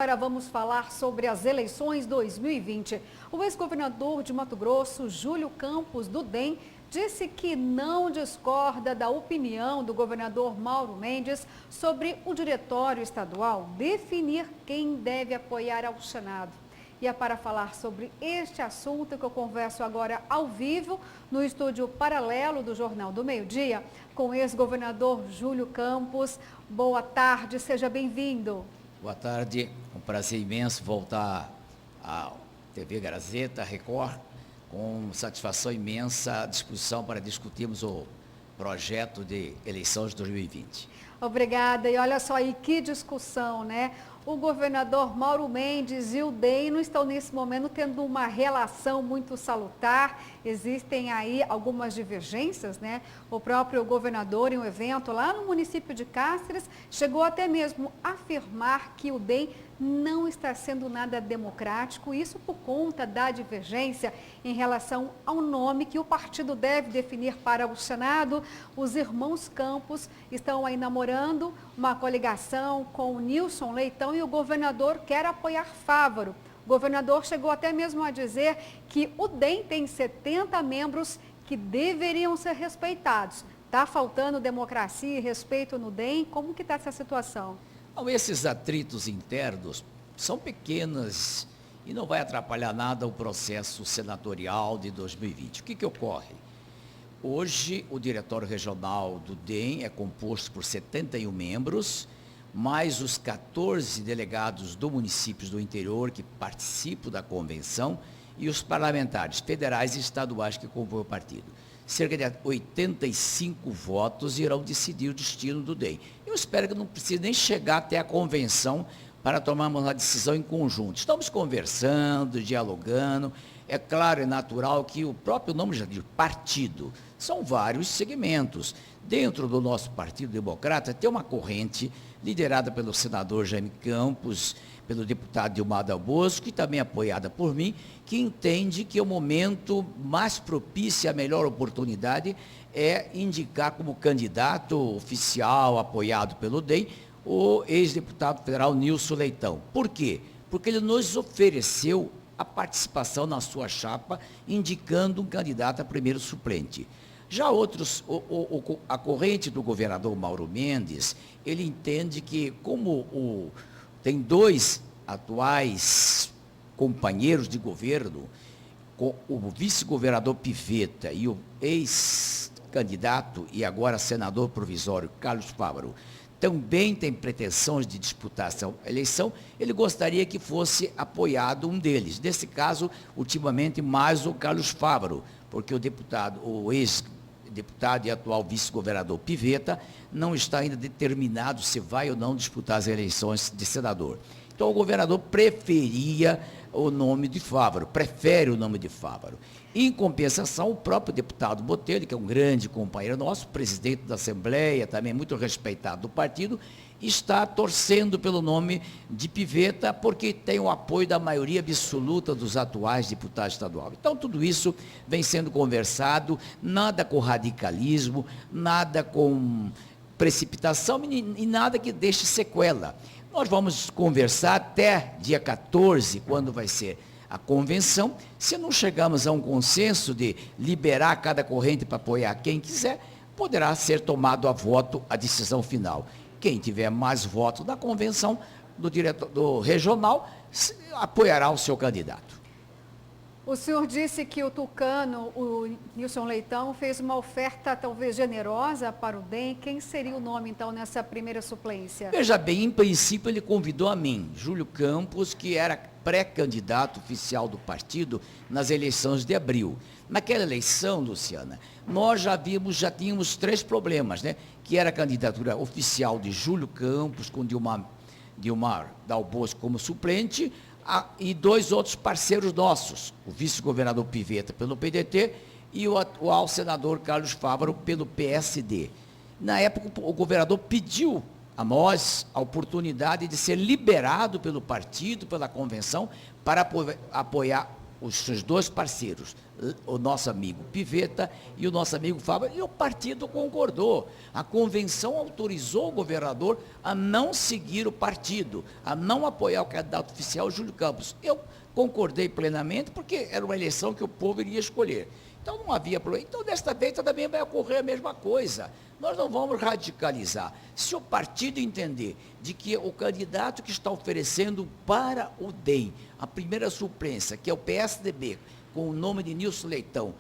Agora vamos falar sobre as eleições 2020. O ex-governador de Mato Grosso, Júlio Campos, do DEM, disse que não discorda da opinião do governador Mauro Mendes sobre o diretório estadual definir quem deve apoiar ao Senado. E é para falar sobre este assunto que eu converso agora ao vivo no estúdio paralelo do Jornal do Meio-Dia com o ex-governador Júlio Campos. Boa tarde, seja bem-vindo. Boa tarde, um prazer imenso voltar à TV Gazeta, Record, com satisfação imensa à disposição para discutirmos o projeto de eleições de 2020. Obrigada, e olha só aí que discussão, né? O governador Mauro Mendes e o DEM não estão nesse momento tendo uma relação muito salutar, existem aí algumas divergências, né? O próprio governador, em um evento lá no município de Cáceres, chegou até mesmo a afirmar que o DEM não está sendo nada democrático, isso por conta da divergência em relação ao nome que o partido deve definir para o Senado. Os irmãos Campos estão aí namorando uma coligação com o Nilson Leitão e o governador quer apoiar Fávaro. O governador chegou até mesmo a dizer que o DEM tem 70 membros que deveriam ser respeitados. Está faltando democracia e respeito no DEM? Como que está essa situação? Então, esses atritos internos são pequenos e não vai atrapalhar nada o processo senatorial de 2020. O que ocorre? Hoje, o Diretório Regional do DEM é composto por 71 membros, mais os 14 delegados do municípios do interior que participam da convenção e os parlamentares federais e estaduais que compõem o partido. Cerca de 85 votos irão decidir o destino do DEM. Eu espero que não precise nem chegar até a convenção para tomarmos uma decisão em conjunto. Estamos conversando, dialogando. É claro, é natural que o próprio nome já diz, partido, são vários segmentos. Dentro do nosso Partido Democrata tem uma corrente liderada pelo senador Jaime Campos, pelo deputado Dilmar Dal Bosco, e também apoiada por mim, que entende que o momento mais propício, a melhor oportunidade, é indicar como candidato oficial, apoiado pelo DEM, o ex-deputado federal Nilson Leitão. Por quê? Porque ele nos ofereceu a participação na sua chapa, indicando um candidato a primeiro suplente. Já outros, a corrente do governador Mauro Mendes, ele entende que como tem dois atuais companheiros de governo, o vice-governador Pivetta e o ex-candidato e agora senador provisório Carlos Fávaro, também tem pretensões de disputar essa eleição, ele gostaria que fosse apoiado um deles. Nesse caso, ultimamente, mais o Carlos Fávaro, porque o ex-deputado e atual vice-governador Pivetta não está ainda determinado se vai ou não disputar as eleições de senador. Então, o governador preferia o nome de Fávaro, prefere o nome de Fávaro. Em compensação, o próprio deputado Botelho, que é um grande companheiro nosso, presidente da Assembleia, também muito respeitado do partido, está torcendo pelo nome de Pivetta, porque tem o apoio da maioria absoluta dos atuais deputados estaduais. Então, tudo isso vem sendo conversado, nada com radicalismo, nada com precipitação e nada que deixe sequela. Nós vamos conversar até dia 14, quando vai ser a convenção. Se não chegarmos a um consenso de liberar cada corrente para apoiar quem quiser, poderá ser tomado a voto a decisão final. Quem tiver mais votos da convenção do regional apoiará o seu candidato. O senhor disse que o tucano, o Nilson Leitão, fez uma oferta talvez generosa para o DEM. Quem seria o nome, então, nessa primeira suplência? Veja bem, em princípio ele convidou a mim, Júlio Campos, que era pré-candidato oficial do partido nas eleições de abril. Naquela eleição, Luciana, nós já tínhamos três problemas, né? Que era a candidatura oficial de Júlio Campos, com Dilmar Dal Bosco como suplente, e dois outros parceiros nossos, o vice-governador Pivetta pelo PDT e o atual senador Carlos Fávaro pelo PSD. Na época, o governador pediu a nós a oportunidade de ser liberado pelo partido, pela convenção, para apoiar os seus dois parceiros, o nosso amigo Pivetta e o nosso amigo Fábio, e o partido concordou. A convenção autorizou o governador a não seguir o partido, a não apoiar o candidato oficial Júlio Campos. Eu concordei plenamente, porque era uma eleição que o povo iria escolher. Então não havia problema. Então, desta vez também vai ocorrer a mesma coisa. Nós não vamos radicalizar. Se o partido entender de que o candidato que está oferecendo para o DEM, a primeira suplência, que é o PSDB, com o nome de Nilson Leitão,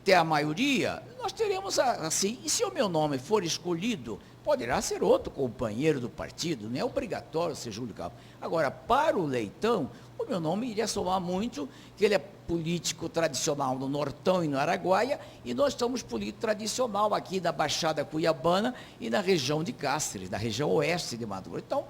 ter a maioria, nós teremos assim. E se o meu nome for escolhido, poderá ser outro companheiro do partido, não é obrigatório ser Júlio Campos. Agora, para o Leitão, o meu nome iria somar muito, que ele é político tradicional no Nortão e no Araguaia, e nós somos político tradicional aqui da Baixada Cuiabana e na região de Cáceres, na região oeste de Mato Grosso. Então,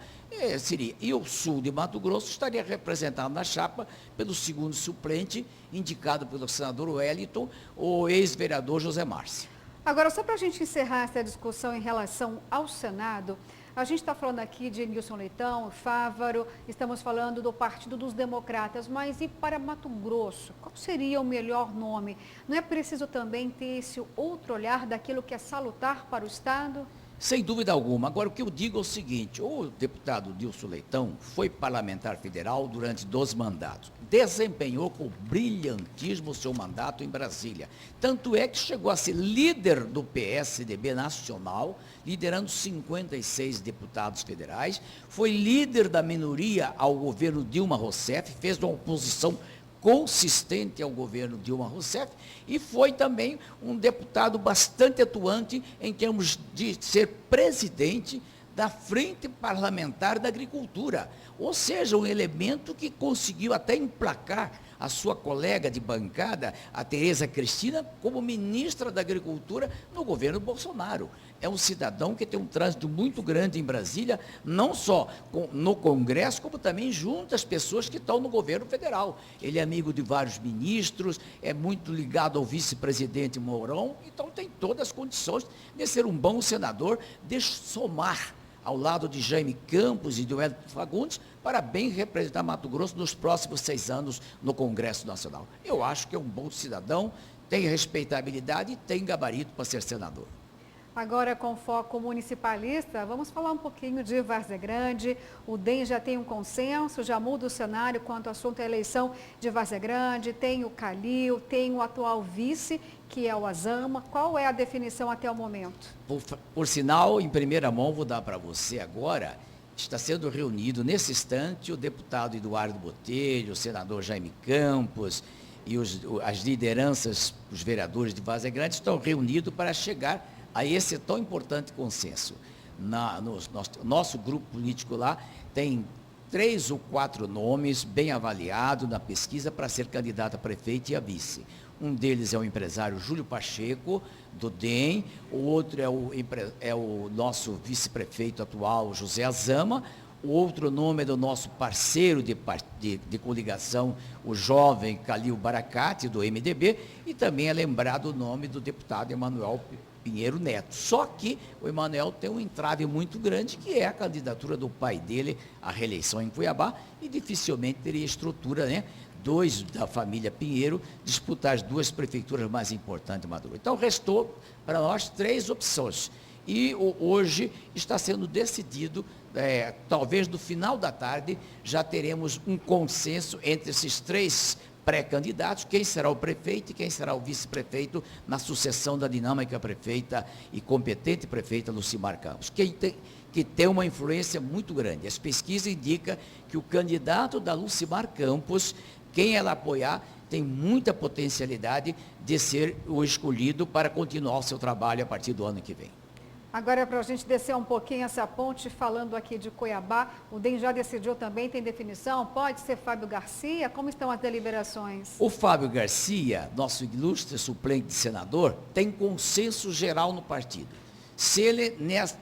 seria. E o sul de Mato Grosso estaria representado na chapa pelo segundo suplente, indicado pelo senador Wellington, o ex-vereador José Márcio. Agora, só para a gente encerrar essa discussão em relação ao Senado, a gente está falando aqui de Nilson Leitão, Fávaro, estamos falando do Partido dos Democratas, mas e para Mato Grosso? Qual seria o melhor nome? Não é preciso também ter esse outro olhar daquilo que é salutar para o Estado? Sem dúvida alguma. Agora, o que eu digo é o seguinte: o deputado Nilson Leitão foi parlamentar federal durante 12 mandatos. Desempenhou com brilhantismo o seu mandato em Brasília. Tanto é que chegou a ser líder do PSDB nacional, liderando 56 deputados federais. Foi líder da minoria ao governo Dilma Rousseff, fez uma oposição consistente ao governo Dilma Rousseff, e foi também um deputado bastante atuante em termos de ser presidente da Frente Parlamentar da Agricultura, ou seja, um elemento que conseguiu até emplacar a sua colega de bancada, a Tereza Cristina, como ministra da Agricultura no governo Bolsonaro. É um cidadão que tem um trânsito muito grande em Brasília, não só no Congresso, como também junto às pessoas que estão no governo federal. Ele é amigo de vários ministros, é muito ligado ao vice-presidente Mourão, então tem todas as condições de ser um bom senador, de somar ao lado de Jaime Campos e de Wellington Fagundes, para bem representar Mato Grosso nos próximos 6 anos no Congresso Nacional. Eu acho que é um bom cidadão, tem respeitabilidade e tem gabarito para ser senador. Agora, com foco municipalista, vamos falar um pouquinho de Várzea Grande. O DEM já tem um consenso, já muda o cenário quanto ao assunto da eleição de Várzea Grande. Tem o Calil, tem o atual vice, que é o Azama. Qual é a definição até o momento? Por sinal, em primeira mão, vou dar para você agora, está sendo reunido nesse instante o deputado Eduardo Botelho, o senador Jaime Campos e as lideranças, os vereadores de Várzea Grande estão reunidos para chegar a esse tão importante consenso. Nosso grupo político lá tem 3 ou 4 nomes bem avaliados na pesquisa para ser candidato a prefeito e a vice. Um deles é o empresário Júlio Pacheco, do DEM, o outro é o nosso vice-prefeito atual, José Azama. O outro nome é do nosso parceiro de coligação, o jovem Calil Baracate, do MDB, e também é lembrado o nome do deputado Emanuel Pinheiro Neto. Só que o Emanuel tem um entrave muito grande, que é a candidatura do pai dele à reeleição em Cuiabá, e dificilmente teria estrutura, né? 2 da família Pinheiro disputar as 2 prefeituras mais importantes de Mato Grosso. Então, restou para nós 3 opções. E hoje está sendo decidido, talvez no final da tarde, já teremos um consenso entre esses 3 pré-candidatos, quem será o prefeito e quem será o vice-prefeito na sucessão da dinâmica prefeita e competente prefeita Lucimar Campos, que tem uma influência muito grande. As pesquisas indicam que o candidato da Lucimar Campos, quem ela apoiar, tem muita potencialidade de ser o escolhido para continuar o seu trabalho a partir do ano que vem. Agora, para a gente descer um pouquinho essa ponte, falando aqui de Cuiabá, o DEM já decidiu também, tem definição? Pode ser Fábio Garcia? Como estão as deliberações? O Fábio Garcia, nosso ilustre suplente de senador, tem consenso geral no partido. Se ele,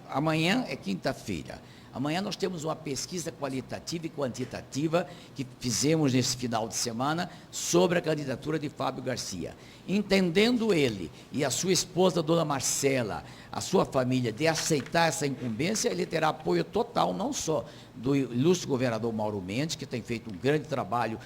amanhã é quinta-feira, amanhã nós temos uma pesquisa qualitativa e quantitativa que fizemos nesse final de semana sobre a candidatura de Fábio Garcia. Entendendo ele e a sua esposa, dona Marcela, a sua família, de aceitar essa incumbência, ele terá apoio total, não só do ilustre governador Mauro Mendes, que tem feito um grande trabalho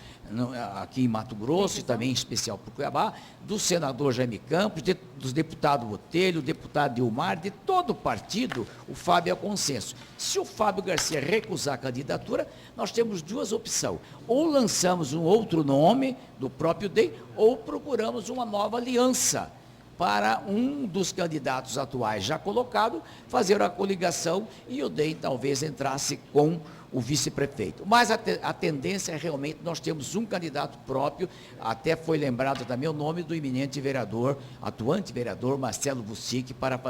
aqui em Mato Grosso e também em especial para o Cuiabá, do senador Jaime Campos, dos deputados Botelho, do deputado Dilmar, de todo o partido, o Fábio é consenso. Se o Fábio Garcia recusar a candidatura, nós temos duas opções. Ou lançamos um outro nome do próprio DEM, ou procuramos uma nova aliança para um dos candidatos atuais já colocado, fazer a coligação e o DEM talvez entrasse com o vice-prefeito. Mas a tendência é realmente nós temos um candidato próprio, até foi lembrado também o nome do eminente vereador, atuante vereador Marcelo Vucich, para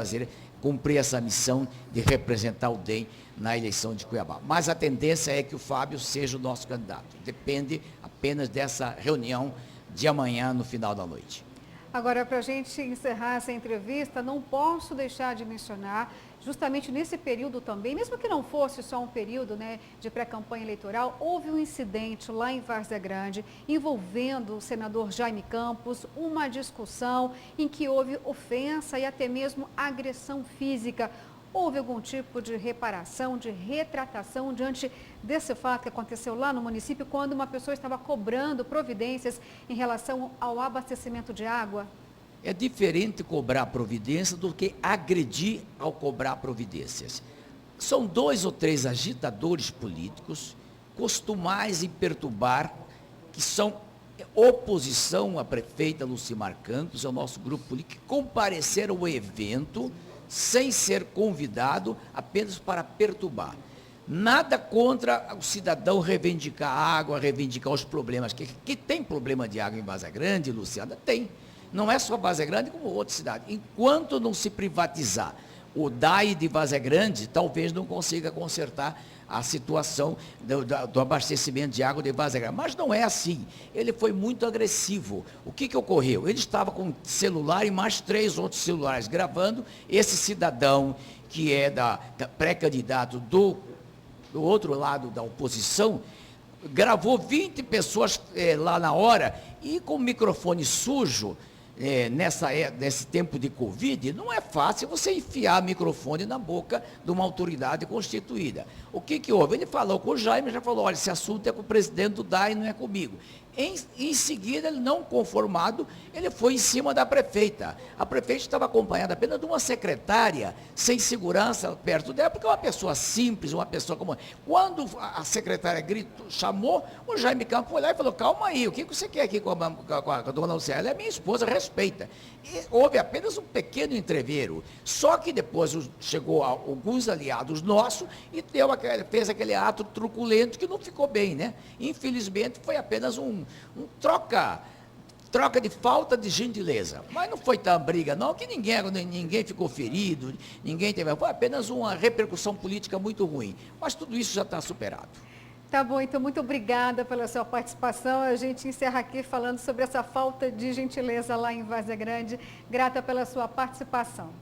cumprir essa missão de representar o DEM na eleição de Cuiabá. Mas a tendência é que o Fábio seja o nosso candidato. Depende apenas dessa reunião de amanhã no final da noite. Agora, para a gente encerrar essa entrevista, não posso deixar de mencionar, justamente nesse período também, mesmo que não fosse só um período, né, de pré-campanha eleitoral, houve um incidente lá em Várzea Grande envolvendo o senador Jaime Campos, uma discussão em que houve ofensa e até mesmo agressão física. Houve algum tipo de reparação, de retratação diante desse fato que aconteceu lá no município, quando uma pessoa estava cobrando providências em relação ao abastecimento de água? É diferente cobrar providência do que agredir ao cobrar providências. São 2 ou 3 agitadores políticos, costumais em perturbar, que são oposição à prefeita Lucimar Campos, ao nosso grupo político, que compareceram ao evento sem ser convidado, apenas para perturbar. Nada contra o cidadão reivindicar água, reivindicar os problemas. Que tem problema de água em Várzea Grande, Luciana? Tem. Não é só Várzea Grande, como outra cidade. Enquanto não se privatizar o DAI de Várzea Grande, talvez não consiga consertar a situação do abastecimento de água de Várzea Grande. Mas não é assim. Ele foi muito agressivo. O que ocorreu? Ele estava com celular e mais 3 outros celulares gravando. Esse cidadão, que é pré-candidato do outro lado da oposição, gravou 20 pessoas lá na hora e com o microfone sujo. Nesse tempo de Covid, não é fácil você enfiar microfone na boca de uma autoridade constituída. O que houve? Ele falou com o Jaime, já falou, olha, esse assunto é com o presidente do DAI, não é comigo. Em seguida, ele não conformado, ele foi em cima da prefeita. A prefeita estava acompanhada apenas de uma secretária, sem segurança perto dela, porque é uma pessoa simples, uma pessoa comum. Quando a secretária chamou, o Jaime Campos foi lá e falou, calma aí, o que você quer aqui com a dona Luciana? Ela é minha esposa, respeita. E houve apenas um pequeno entreveiro. Só que depois chegou alguns aliados nossos e fez aquele ato truculento que não ficou bem, né? Infelizmente, foi apenas um troca de falta de gentileza. Mas não foi tão briga, não, que ninguém ficou ferido, foi apenas uma repercussão política muito ruim. Mas tudo isso já está superado. Tá bom, então muito obrigada pela sua participação. A gente encerra aqui falando sobre essa falta de gentileza lá em Várzea Grande. Grata pela sua participação.